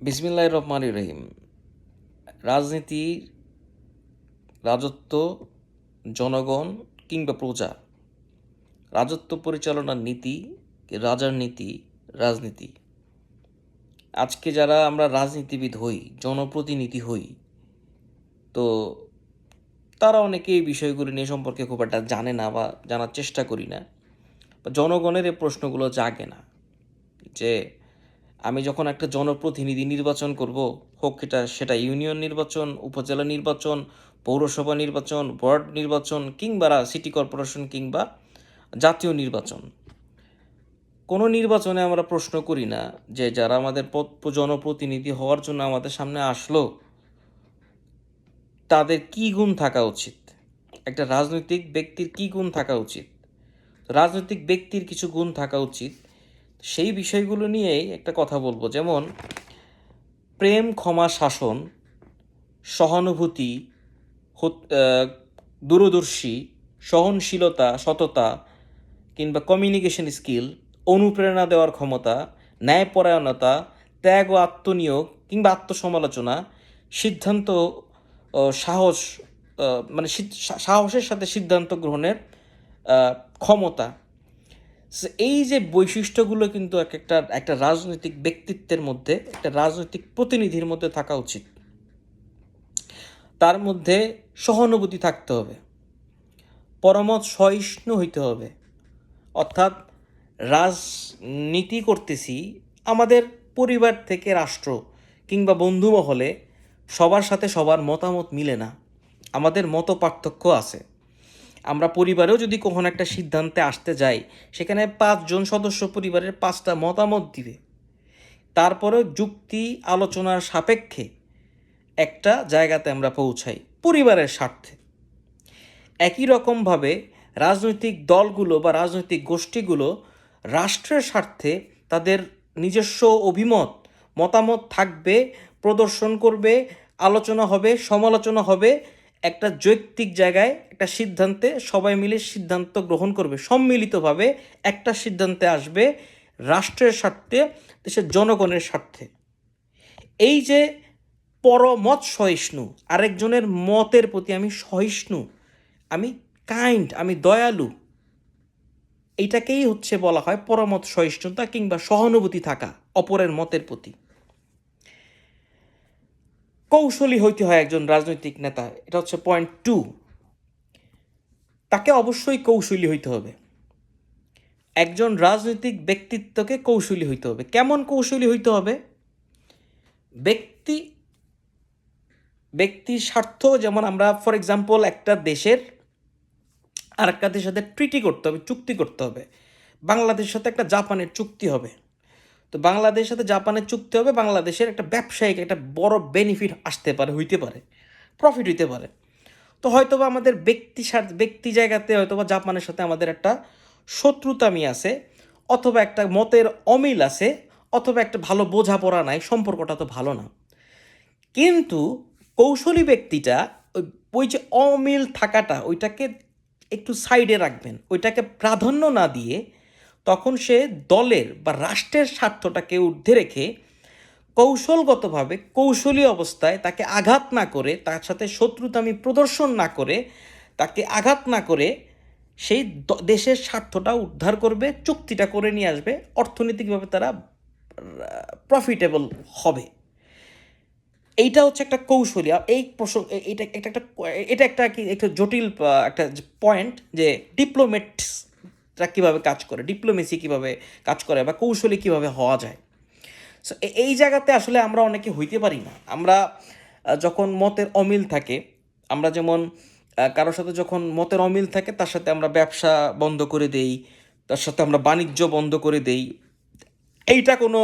বিসমিল্লাহির রহমানির রহিম। রাজনীতি, রাজত্ব, জনগণ কিংবা প্রজা, রাজত্ব পরিচালনার নীতি, রাজার নীতি, রাজনীতি। আজকে যারা আমরা রাজনীতিবিদ হই, জনপ্রতিনিধি হই, তো তারা অনেকে এই বিষয়গুলো নিয়ে সম্পর্কে খুব একটা জানে না বা জানার চেষ্টা করি না, বা জনগণের এই প্রশ্নগুলো জাগে না যে আমি যখন একটা জনপ্রতিনিধি নির্বাচন করব, হোক সেটা ইউনিয়ন নির্বাচন, উপজেলা নির্বাচন, পৌরসভা নির্বাচন, ওয়ার্ড নির্বাচন কিংবা সিটি কর্পোরেশন কিংবা জাতীয় নির্বাচন, কোনো নির্বাচনে আমরা প্রশ্ন করি না যে যারা আমাদের জনপ্রতিনিধি হওয়ার জন্য আমাদের সামনে আসলো তাদের কী গুণ থাকা উচিত, একটা রাজনৈতিক ব্যক্তির কী গুণ থাকা উচিত। রাজনৈতিক ব্যক্তির কিছু গুণ থাকা উচিত, সেই বিষয়গুলো নিয়েই একটা কথা বলবো। যেমন প্রেম, ক্ষমা, শাসন, সহানুভূতি, দূরদর্শী, সহনশীলতা, সততা কিংবা কমিউনিকেশন স্কিল, অনুপ্রেরণা দেওয়ার ক্ষমতা, ন্যায়পরায়ণতা, ত্যাগ ও আত্মনিয়োগ কিংবা আত্মসমালোচনা, সিদ্ধান্ত সাহস, মানে সাহসের সাথে সিদ্ধান্ত গ্রহণের ক্ষমতা। এই যে বৈশিষ্ট্যগুলো কিন্তু একটা রাজনৈতিক ব্যক্তিত্বের মধ্যে, একটা রাজনৈতিক প্রতিনিধির মধ্যে থাকা উচিত। তার মধ্যে সহানুভূতি থাকতে হবে, পরমত সহিষ্ণু হইতে হবে। অর্থাৎ রাজনীতি করতেছি আমাদের পরিবার থেকে রাষ্ট্র কিংবা বন্ধু মহলে, সবার সাথে সবার মতামত মিলে না, আমাদের মত পার্থক্য আছে। আমরা পরিবারেও যদি কখনো একটা সিদ্ধান্তে আসতে যাই, সেখানে 5 জন সদস্য পরিবারের 5টা মতামত দিবে, তারপরেও যুক্তি আলোচনার সাপেক্ষে একটা জায়গাতে আমরা পৌঁছাই পরিবারের স্বার্থে। একই রকমভাবে রাজনৈতিক দলগুলো বা রাজনৈতিক গোষ্ঠীগুলো রাষ্ট্রের স্বার্থে তাদের নিজস্ব মতামত থাকবে, প্রদর্শন করবে, আলোচনা হবে, সমালোচনা হবে, একটা যৌক্তিক জায়গায় একটা সিদ্ধান্তে সবাই মিলে সিদ্ধান্ত গ্রহণ করবে, সম্মিলিতভাবে একটা সিদ্ধান্তে আসবে রাষ্ট্রের স্বার্থে, দেশের জনগণের স্বার্থে। এই যে পরমত সহিষ্ণু, আরেকজনের মতের প্রতি আমি সহিষ্ণু, আমি কাইন্ড, আমি দয়ালু, এইটাকেই বলা হয় পরমত সহিষ্ণুতা কিংবা সহানুভূতি থাকা অপরের মতের প্রতি। কৌশলী হইতে হয় একজন রাজনৈতিক নেতা, এটা পয়েন্ট 2। তাকে অবশ্যই কৌশলী হইতে হবে। একজন রাজনৈতিক ব্যক্তিত্বকে কৌশলী হইতে হবে। কেমন কৌশলী হইতে হবে? ব্যক্তির স্বার্থ, যেমন আমরা ফর এক্সাম্পল একটা দেশের আরেকটা দেশের সাথে ট্রিটি করতে হবে, চুক্তি করতে হবে। বাংলাদেশের সাথে একটা জাপানের চুক্তি হবে, তো বাংলাদেশের সাথে জাপানের চুক্তি হবে, বাংলাদেশের একটা ব্যবসায়িক একটা বড় বেনিফিট আসতে পারে, হইতে পারে, প্রফিট হইতে পারে। তো হয়তোবা আমাদের ব্যক্তি জায়গাতে হয়তোবা জাপানের সাথে আমাদের একটা শত্রুতামি আছে, অথবা একটা মতের অমিল আছে, অথবা একটা ভালো বোঝাপড়া নাই, সম্পর্কটা তো ভালো না। কিন্তু কৌশলী ব্যক্তিটা ওই যে অমিল থাকাটা, ওইটাকে একটু সাইডে রাখবেন, ওইটাকে প্রাধান্য না দিয়ে তখন সে দলের বা রাষ্ট্রের স্বার্থটাকে ঊর্ধ্বে রেখে কৌশলগতভাবে, কৌশলী অবস্থায় তাকে আঘাত না করে, তার সাথে শত্রুতামি প্রদর্শন না করে, তাকে আঘাত না করে সেই দেশের স্বার্থটা উদ্ধার করবে, চুক্তিটা করে নিয়ে আসবে, অর্থনৈতিকভাবে তারা প্রফিটেবল হবে। এইটা একটা কৌশলী। এই প্রসঙ্গ, এটা একটা জটিল একটা পয়েন্ট, যে ডিপ্লোমেটসরা কীভাবে কাজ করে, ডিপ্লোমেসি কীভাবে কাজ করে, বা কৌশলী কীভাবে হওয়া যায়। সো এই জায়গাতে আসলে আমরা অনেকে হইতে পারি না। আমরা যখন মতের অমিল থাকে, আমরা যেমন কারোর সাথে যখন মতের অমিল থাকে, তার সাথে আমরা ব্যবসা বন্ধ করে দেই, তার সাথে আমরা বাণিজ্য বন্ধ করে দেই। এইটা কোনো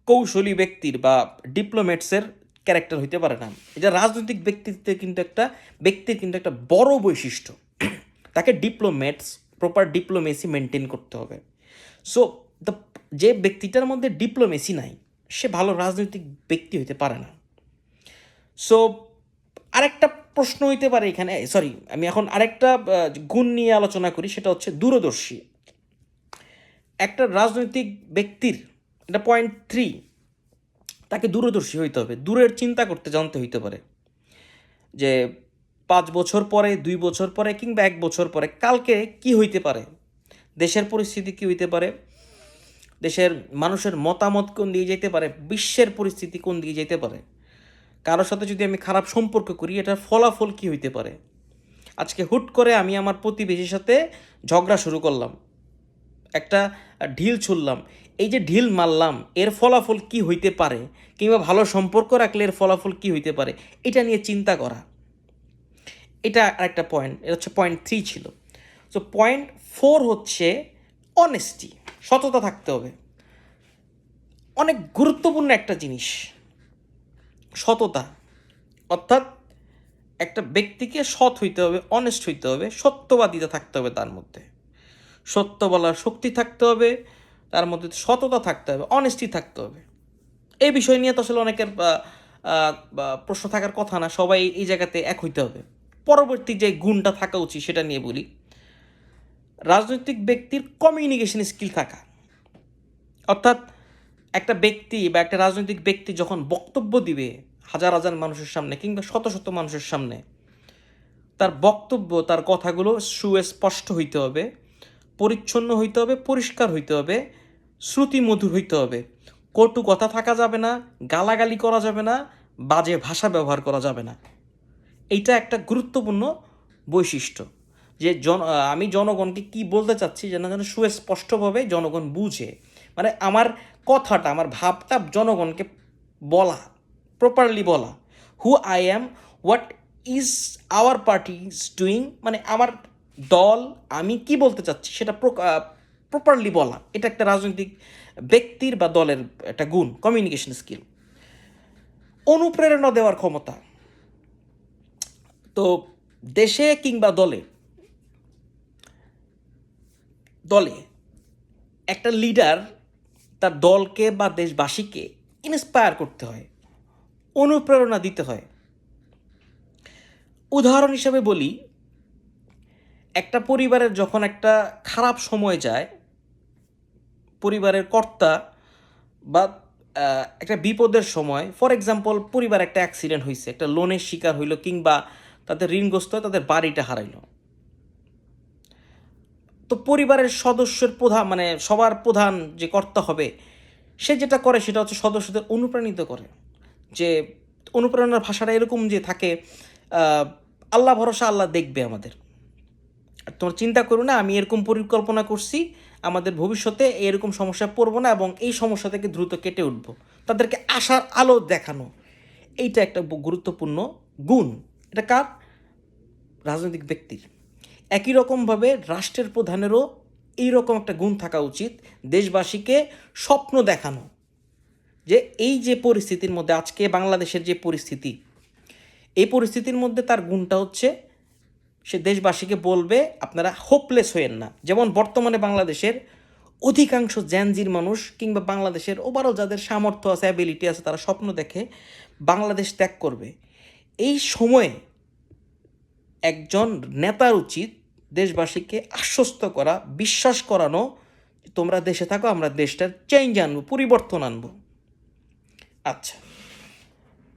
কৌশলী ব্যক্তির বা ডিপ্লোমেটসের ক্যারেক্টার হইতে পারে না। এটা রাজনৈতিক ব্যক্তিত্বের কিন্তু একটা বড় বৈশিষ্ট্য। তাকে প্রপার ডিপ্লোমেসি মেনটেন করতে হবে। সো যে ব্যক্তিটার মধ্যে ডিপ্লোমেসি নাই, সে ভালো রাজনৈতিক ব্যক্তি হইতে পারে না। সো আরেকটা প্রশ্ন হইতে পারে এখানে, আমি এখন আরেকটা গুণ নিয়ে আলোচনা করি, সেটা দূরদর্শী। একটা রাজনৈতিক ব্যক্তির, এটা পয়েন্ট 3, তাকে দূরদর্শী হইতে হবে, দূরের চিন্তা করতে জানতে হইতে পারে যে 5 বছর পরে, 2 বছর পরে কিংবা 1 বছর পরে কালকে কি হইতে পারে, দেশের পরিস্থিতি কি হইতে পারে, দেশের মানুষের মতামত কোন দিকে যেতে পারে, বিশ্বের পরিস্থিতি কোন দিকে যেতে পারে, কারোর সাথে যদি আমি খারাপ সম্পর্ক করি এটার ফলাফল কি হইতে পারে। আজকে হুট করে আমি আমার প্রতিবেশীর সাথে ঝগড়া শুরু করলাম, একটা ঢিল ছুড়লাম, এই যে ঢিল মারলাম এর ফলাফল কি হইতে পারে, কিংবা ভালো সম্পর্ক রাখলে এর ফলাফল কি হইতে পারে, এটা নিয়ে চিন্তা করা। এটা একটা পয়েন্ট, এটা হচ্ছে পয়েন্ট 3 ছিল। সো পয়েন্ট 4 হচ্ছে অনেস্টি, সততা থাকতে হবে। অনেক গুরুত্বপূর্ণ একটা জিনিস সততা, অর্থাৎ একটা ব্যক্তিকে সৎ হইতে হবে, অনেস্ট হইতে হবে, সত্যবাদিতা থাকতে হবে, তার মধ্যে সত্য বলার শক্তি থাকতে হবে, তার মধ্যে সততা থাকতে হবে, অনেস্টি থাকতে হবে। এই বিষয় নিয়ে তো আসলে অনেকের প্রশ্ন থাকার কথা না, সবাই এই জায়গাতে এক হইতে হবে। পরবর্তী যে গুণটা থাকা উচিত সেটা নিয়ে বলি। রাজনৈতিক ব্যক্তির কমিউনিকেশন স্কিল থাকা, অর্থাৎ একটা ব্যক্তি বা একটা রাজনৈতিক ব্যক্তি যখন বক্তব্য দিবে হাজার হাজার মানুষের সামনে কিংবা শত শত মানুষের সামনে, তার বক্তব্য, তার কথাগুলো সুস্পষ্ট হইতে হবে, পরিচ্ছন্ন হইতে হবে, পরিষ্কার হইতে হবে, শ্রুতিমধুর হইতে হবে। কটু কথা থাকা যাবে না, গালাগালি করা যাবে না, বাজে ভাষা ব্যবহার করা যাবে না। এইটা একটা গুরুত্বপূর্ণ বৈশিষ্ট্য, যে আমি জনগণকে কি বলতে চাচ্ছি যেন যেন সুস্পষ্টভাবে জনগণ বুঝে, মানে আমার কথাটা, আমার ভাবটা জনগণকে বলা, প্রপারলি বলা, who I am, what is our party is doing, মানে আমার দল আমি কি বলতে চাচ্ছি সেটা প্রপারলি বলা। এটা একটা রাজনৈতিক ব্যক্তির বা দলের একটা গুণ, কমিউনিকেশন স্কিল। অনুপ্রেরণা দেওয়ার ক্ষমতা, তো দেশে কিংবা দলে দলে একটা লিডার তার দলকে বা দেশবাসীকে ইন্সপায়ার করতে হয়, অনুপ্রেরণা দিতে হয়। উদাহরণ হিসেবে বলি, একটা পরিবারের যখন একটা খারাপ সময় যায়, পরিবারের কর্তা বা একটা বিপদের সময়, ফর এক্সাম্পল পরিবার একটা অ্যাক্সিডেন্ট হয়েছে, একটা লোনের শিকার হইল, কিংবা তাদের ঋণগ্রস্ত হয়, তাদের বাড়িটা হারাইল, তো পরিবারের সদস্যের প্রধান, মানে সবার প্রধান যে কর্তা হবে, সে যেটা করে সেটা হচ্ছে সদস্যদের অনুপ্রাণিত করে। যে অনুপ্রেরণার ভাষাটা এরকম যে থাকে, আল্লাহ ভরসা, আল্লাহ দেখবে আমাদের, তোমার চিন্তা করো না, আমি এরকম পরিকল্পনা করছি, আমাদের ভবিষ্যতে এরকম সমস্যায় পড়বো না এবং এই সমস্যা থেকে দ্রুত কেটে উঠবো, তাদেরকে আশার আলো দেখানো। এইটা একটা গুরুত্বপূর্ণ গুণ। এটা কার? রাজনৈতিক ব্যক্তির। একই রকমভাবে রাষ্ট্রের প্রধানেরও এইরকম একটা গুণ থাকা উচিত, দেশবাসীকে স্বপ্ন দেখানো, যে এই যে পরিস্থিতির মধ্যে আজকে বাংলাদেশের যে পরিস্থিতি, এই পরিস্থিতির মধ্যে তার গুণটা হচ্ছে সে দেশবাসীকে বলবে আপনারা হোপলেস হয়েন না। যেমন বর্তমানে বাংলাদেশের অধিকাংশ জেনজির মানুষ কিংবা বাংলাদেশের ওভারঅল যাদের সামর্থ্য আছে, অ্যাবিলিটি আছে, তারা স্বপ্ন দেখে বাংলাদেশ ত্যাগ করবে। এই সময়ে একজন নেতার উচিত দেশবাসীকে আশ্বস্ত করা, বিশ্বাস করানো, তোমরা দেশে থাকো, আমরা দেশটার চেঞ্জ আনবো, পরিবর্তন আনবো। আচ্ছা,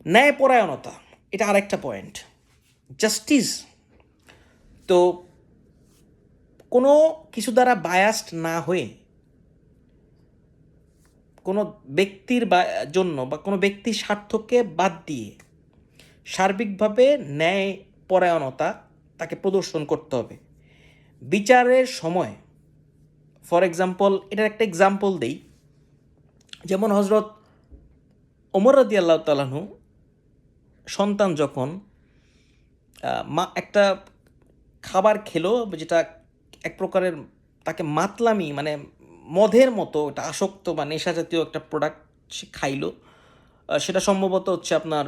ন্যায়পরায়ণতা, এটা আরেকটা পয়েন্ট। জাস্টিস, তো কোনো কিছু দ্বারা বায়াসড না হয়ে, কোনো ব্যক্তির জন্য বা কোনো ব্যক্তির স্বার্থকে বাদ দিয়ে সার্বিকভাবে ন্যায়পরায়ণতা তাকে প্রদর্শন করতে হবে বিচারের সময়। ফর এক্সাম্পল, এটার একটা এক্সাম্পল দেই, যেমন হজরত ওমর রাদিয়াল্লাহু তাআলা আনহু সন্তান যখন একটা খাবার খেলো, যেটা এক প্রকারের তাকে মাতলামি, মানে মদের মতো, এটা আসক্ত বা নেশা জাতীয় একটা প্রোডাক্ট সে খাইলো। সেটা সম্ভবত হচ্ছে আপনার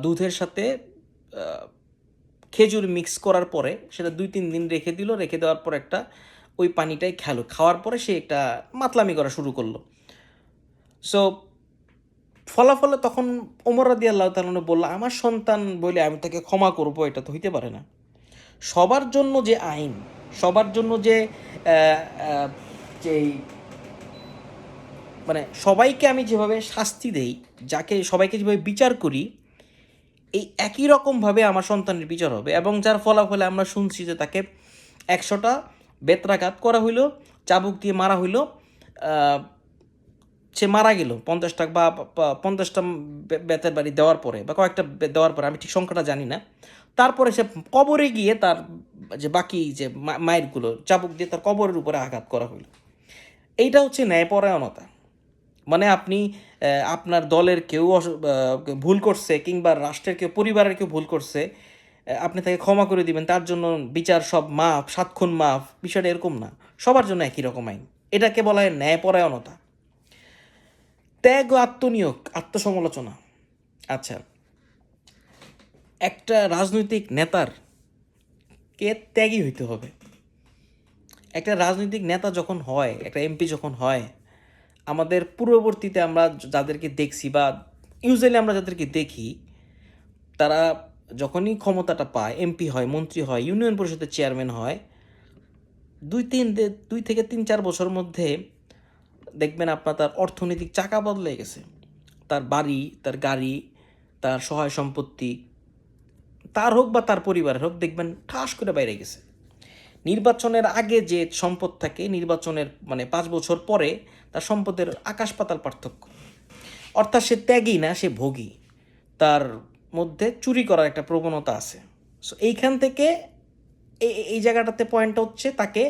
দুধের সাথে খেজুর মিক্স করার পরে সেটা 2-3 দিন রেখে দিল, রেখে দেওয়ার পর একটা ওই পানিটাই খেলো, খাওয়ার পরে সে একটা মাতলামি করা শুরু করলো। সো ফলাফলে তখন ওমর রাদিয়াল্লাহু তাআলা বলল, আমার সন্তান বলে আমি তাকে ক্ষমা করব, এটা তো হইতে পারে না। সবার জন্য যে আইন, সবার জন্য যে যেই মানে সবাইকে আমি যেভাবে শাস্তি দেই, যাকে সবাইকে যেভাবে বিচার করি, এই একই রকমভাবে আমার সন্তানের বিচার হবে। এবং যার ফলাফলে আমরা শুনছি যে তাকে 100টা বেত্রাঘাত করা হইলো, চাবুক দিয়ে মারা হইলো, সে মারা গেল 50টা বা 50টা বেতের বাড়ি দেওয়ার পরে বা কয়েকটা দেওয়ার পরে, আমি ঠিক সংখ্যাটা জানি না। তারপরে সে কবরে গিয়ে তার যে বাকি যে মায়েরগুলো চাবুক দিয়ে তার কবরের উপরে আঘাত করা হইল। এইটা হচ্ছে ন্যায়পরায়ণতা। মানে আপনি আপনার দলের কেউ ভুল করছে, কিংবা রাষ্ট্রের কেউ, পরিবারের কেউ ভুল করছে, আপনি তাকে ক্ষমা করে দিবেন, তার জন্য বিচার সব মাফ, 7 খুন মাফ। বিষয়টা এরকম না, সবার জন্য একই রকম আইন। এটাকে বলা হয় ন্যায়পরায়ণতা। ত্যাগ ও আত্মনিয়োগ, আত্মসমালোচনা। আচ্ছা, একটা রাজনৈতিক নেতার কে ত্যাগী হইতে হবে। একটা রাজনৈতিক নেতা যখন হয়, একটা এমপি যখন হয়, আমাদের পূর্ববর্তীতে আমরা যাদেরকে দেখছি বা ইউজুয়ালি আমরা যাদেরকে দেখি, তারা যখনই ক্ষমতাটা পায়, এমপি হয়, মন্ত্রী হয়, ইউনিয়ন পরিষদের চেয়ারম্যান হয়, 2 থেকে 3-4 বছর মধ্যে দেখবেন আপনার তার অর্থনৈতিক চাকা বদলে গেছে। তার বাড়ি, তার গাড়ি, তার সহায় সম্পত্তি, তার হোক বা তার পরিবারের হোক, দেখবেন ঠাস করে বাইরে গেছে। নির্বাচনের আগে যে সম্পদ থাকে, নির্বাচনের মানে 5 বছর পরে তার সম্পদের আকাশ পাতাল পার্থক্য। অর্থাৎ সে ত্যাগী না, সে ভোগী। তার মধ্যে চুরি করার একটা প্রবণতা আছে। সো এইখান থেকে এই জায়গাটাতে পয়েন্টটা হচ্ছে, তাকে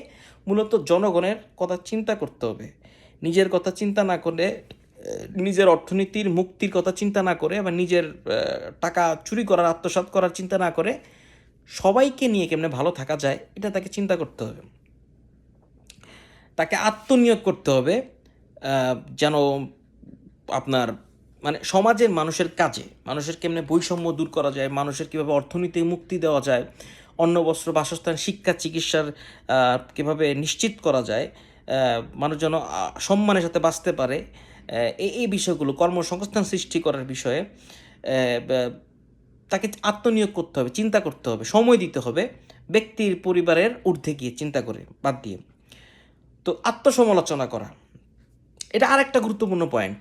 মূলত জনগণের কথা চিন্তা করতে হবে। নিজের কথা চিন্তা না করে, নিজের অর্থনীতির মুক্তির কথা চিন্তা না করে, বা নিজের টাকা চুরি করার, আত্মসাৎ করার চিন্তা না করে, সবাইকে নিয়ে কেমনে ভালো থাকা যায় এটা তাকে চিন্তা করতে হবে। তাকে আত্মনিয়োগ করতে হবে, যেন আপনার মানে সমাজের মানুষের কাজে, মানুষের কেমনে বৈষম্য দূর করা যায়, মানুষের কীভাবে অর্থনীতি মুক্তি দেওয়া যায়, অন্ন বস্ত্র বাসস্থান শিক্ষা চিকিৎসার কীভাবে নিশ্চিত করা যায়, মানুষ যেন সম্মানের সাথে বাঁচতে পারে, এই বিষয়গুলো, কর্মসংস্থান সৃষ্টি করার বিষয়ে তাকে আত্মনিয়োগ করতে হবে, চিন্তা করতে হবে, সময় দিতে হবে, ব্যক্তির পরিবারের ঊর্ধ্বে গিয়ে চিন্তা করে বাদ দিয়ে। তো আত্মসমালোচনা করা, এটা আরেকটা গুরুত্বপূর্ণ পয়েন্ট।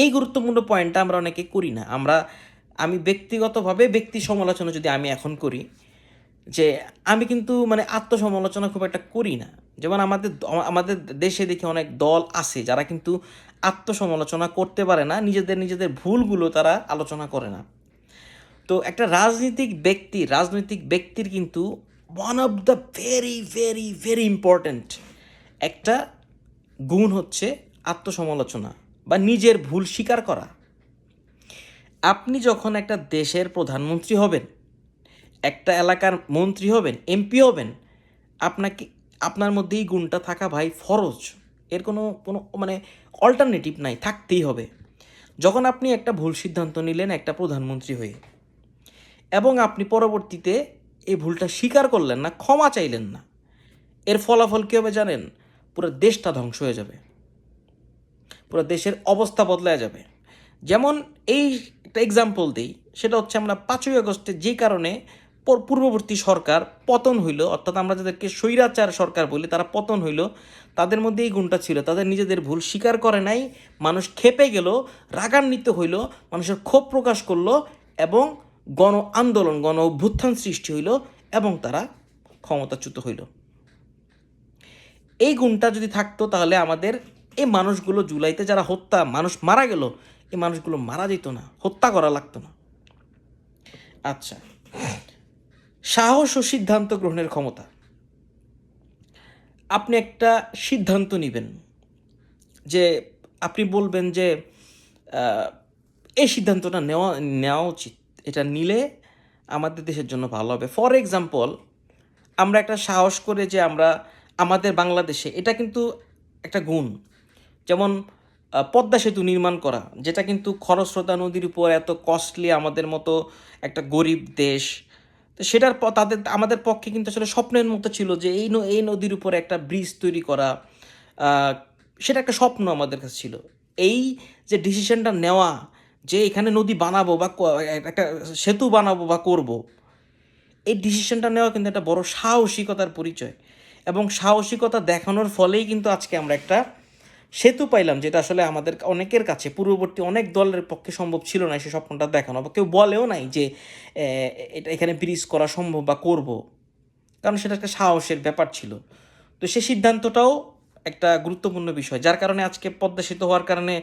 এই গুরুত্বপূর্ণ পয়েন্টটা আমরা অনেকে করি না। আমি ব্যক্তিগতভাবে ব্যক্তি সমালোচনা যদি আমি এখন করি, যে আমি কিন্তু মানে আত্মসমালোচনা খুব একটা করি না। যেমন আমাদের দেশে দেখি অনেক দল আছে যারা কিন্তু আত্মসমালোচনা করতে পারে না, নিজেদের ভুলগুলো তারা আলোচনা করে না। তো একটা রাজনৈতিক ব্যক্তির কিন্তু one of the very very very important একটা গুণ হচ্ছে আত্মসমালোচনা বা নিজের ভুল স্বীকার করা। আপনি যখন একটা দেশের প্রধানমন্ত্রী হবেন, একটা এলাকার মন্ত্রী হবেন, এমপি হবেন, আপনার মধ্যে এই গুণটা থাকা ভাই ফরজ। এর কোনো মানে অল্টারনেটিভ নাই, থাকতেই হবে। যখন আপনি একটা ভুল সিদ্ধান্ত নিলেন একটা প্রধানমন্ত্রী হয়ে, এবং আপনি পরবর্তীতে এই ভুলটা স্বীকার করলেন না, ক্ষমা চাইলেন না, এর ফলাফল কী হবে জানেন? পুরো দেশটা ধ্বংস হয়ে যাবে, পুরো দেশের অবস্থা বদলে যাবে। যেমন এই একটা এক্সাম্পল দিই, সেটা হচ্ছে আমরা 5ই আগস্টে যে কারণে পূর্ববর্তী সরকার পতন হইল, অর্থাৎ আমরা যাদেরকে স্বৈরাচার সরকার বলি, তারা পতন হইল, তাদের মধ্যে এই গুণটা ছিল, তাদের নিজেদের ভুল স্বীকার করে নাই। মানুষ ক্ষেপে গেল, রাগান্বিত হইল, মানুষের ক্ষোভ প্রকাশ করলো, এবং গণ আন্দোলন, গণ অভ্যুত্থান সৃষ্টি হইল, এবং তারা ক্ষমতাচ্যুত হইল। এই গুণটা যদি থাকতো, তাহলে আমাদের এই মানুষগুলো, জুলাইতে যারা মানুষ মারা গেল, এই মানুষগুলো মারা যেত না, হত্যা করা লাগতো না। আচ্ছা, সাহস ও সিদ্ধান্ত গ্রহণের ক্ষমতা। আপনি একটা সিদ্ধান্ত নেবেন, যে আপনি বলবেন যে এই সিদ্ধান্তটা নেওয়া উচিত, এটা নিলে আমাদের দেশের জন্য ভালো হবে। ফর এক্সাম্পল, আমরা একটা সাহস করে যে আমাদের বাংলাদেশে, এটা কিন্তু একটা গুণ, যেমন পদ্মা সেতু নির্মাণ করা, যেটা কিন্তু খরস্রোতা নদীর উপর এত কস্টলি, আমাদের মতো একটা গরিব দেশ, তো সেটার আমাদের পক্ষে কিন্তু আসলে স্বপ্নের মতো ছিল যে এই নদীর উপরে একটা ব্রিজ তৈরি করা, সেটা একটা স্বপ্ন আমাদের কাছে ছিল। এই যে ডিসিশনটা নেওয়া, যে এখানে নদী বানাবো বা একটা সেতু বানাবো বা করব, এই ডিসিশনটা নেওয়া কিন্তু একটা বড় সাহসিকতার পরিচয়, এবং সাহসিকতা দেখানোর ফলেই কিন্তু আজকে আমরা একটা সেতু পাইলাম, যেটা আসলে আমাদের অনেকের কাছে পূর্ববর্তী অনেক দলের পক্ষে সম্ভব ছিল না সে স্বপ্নটা দেখানো, বা কেউ বলেও নাই যে এটা এখানে ব্রিজ করা সম্ভব বা করব, কারণ সেটা একটা সাহসের ব্যাপার ছিল। তো সেই সিদ্ধান্তটাও একটা গুরুত্বপূর্ণ বিষয়, যার কারণে আজকে পদ্মা সেতু হওয়ার কারণে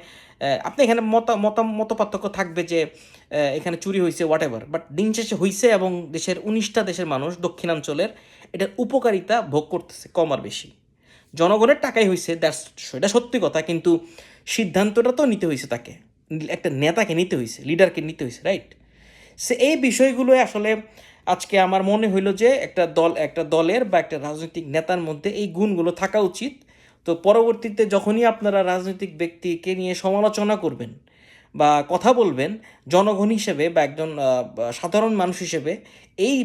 আপনি এখানে মত পার্থক্য থাকবে যে এখানে চুরি হয়েছে হোয়াট এভার, বাট দিন শেষে হয়েছে এবং দেশের 19টা দেশের মানুষ দক্ষিণাঞ্চলের এটার উপকারিতা ভোগ করতেছে কম আর বেশি। জনগণের টাকাই হয়েছে, দ্যাটস, এটা সত্যি কথা, কিন্তু সিদ্ধান্তটা তো নিতে হয়েছে তাকে, একটা নেতাকে নিতে হয়েছে, লিডারকে নিতে হয়েছে, রাইট? সে এই বিষয়গুলো আসলে আজকে আমার মনে হইলো যে একটা দলের বা একটা রাজনৈতিক নেতার মধ্যে এই গুণগুলো থাকা উচিত। তো পরবর্তীতে যখনই আপনারা রাজনৈতিক ব্যক্তিকে নিয়ে সমালোচনা করবেন বা কথা বলবেন, জনগণ হিসেবে বা একজন সাধারণ মানুষ হিসেবে এই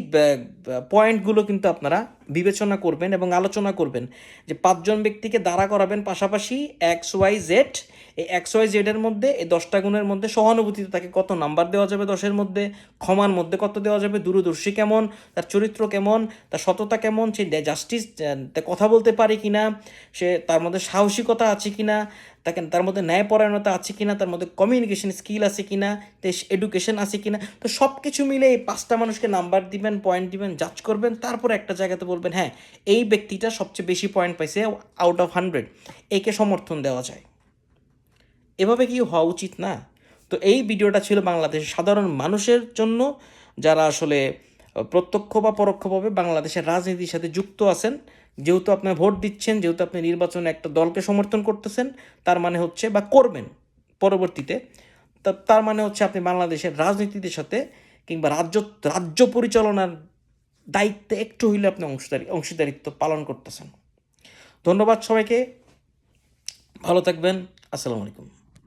পয়েন্টগুলো কিন্তু আপনারা বিবেচনা করবেন এবং আলোচনা করবেন, যে 5জন ব্যক্তিকে দাঁড়া করাবেন পাশাপাশি XYZ, এই XYZ এর মধ্যে এই 10টা গুণের মধ্যে সহানুভূতিতে তাকে কত নাম্বার দেওয়া যাবে 10-এর মধ্যে, ক্ষমার মধ্যে কত দেওয়া যাবে, দূরদর্শী কেমন, তার চরিত্র কেমন, তার সততা কেমন, সে জাস্টিস কথা বলতে পারে কিনা, সে তার মধ্যে সাহসিকতা আছে কিনা, তার মধ্যে ন্যায়পরায়ণতা আছে কিনা, তার মধ্যে কমিউনিকেশন স্কিল আছে কিনা, এডুকেশন আছে কিনা। তো সব কিছু মিলে এই 5টা মানুষকে নাম্বার দিবেন, পয়েন্ট দিবেন, জাজ করবেন, তারপরে একটা জায়গাতে বলবেন হ্যাঁ এই ব্যক্তিটা সবচেয়ে বেশি পয়েন্ট পাইছে আউট অফ 100, একে সমর্থন দেওয়া যায়। এভাবে কি হওয়া উচিত না? তো এই ভিডিওটা ছিল বাংলাদেশের সাধারণ মানুষের জন্য, যারা আসলে প্রত্যক্ষ বা পরোক্ষভাবে বাংলাদেশের রাজনীতির সাথে যুক্ত আছেন। যেহেতু আপনি ভোট দিচ্ছেন, যেহেতু আপনি নির্বাচনে একটা দলকে সমর্থন করতেছেন, তার মানে হচ্ছে বা করবেন পরবর্তীতে, তার মানে হচ্ছে আপনি বাংলাদেশের রাজনীতির সাথে কিংবা রাজ্য পরিচালনার দায়িত্বে একটু হইলে আপনি অংশীদারিত্ব পালন করতেছেন। ধন্যবাদ সবাইকে, ভালো থাকবেন, আসসালামু আলাইকুম।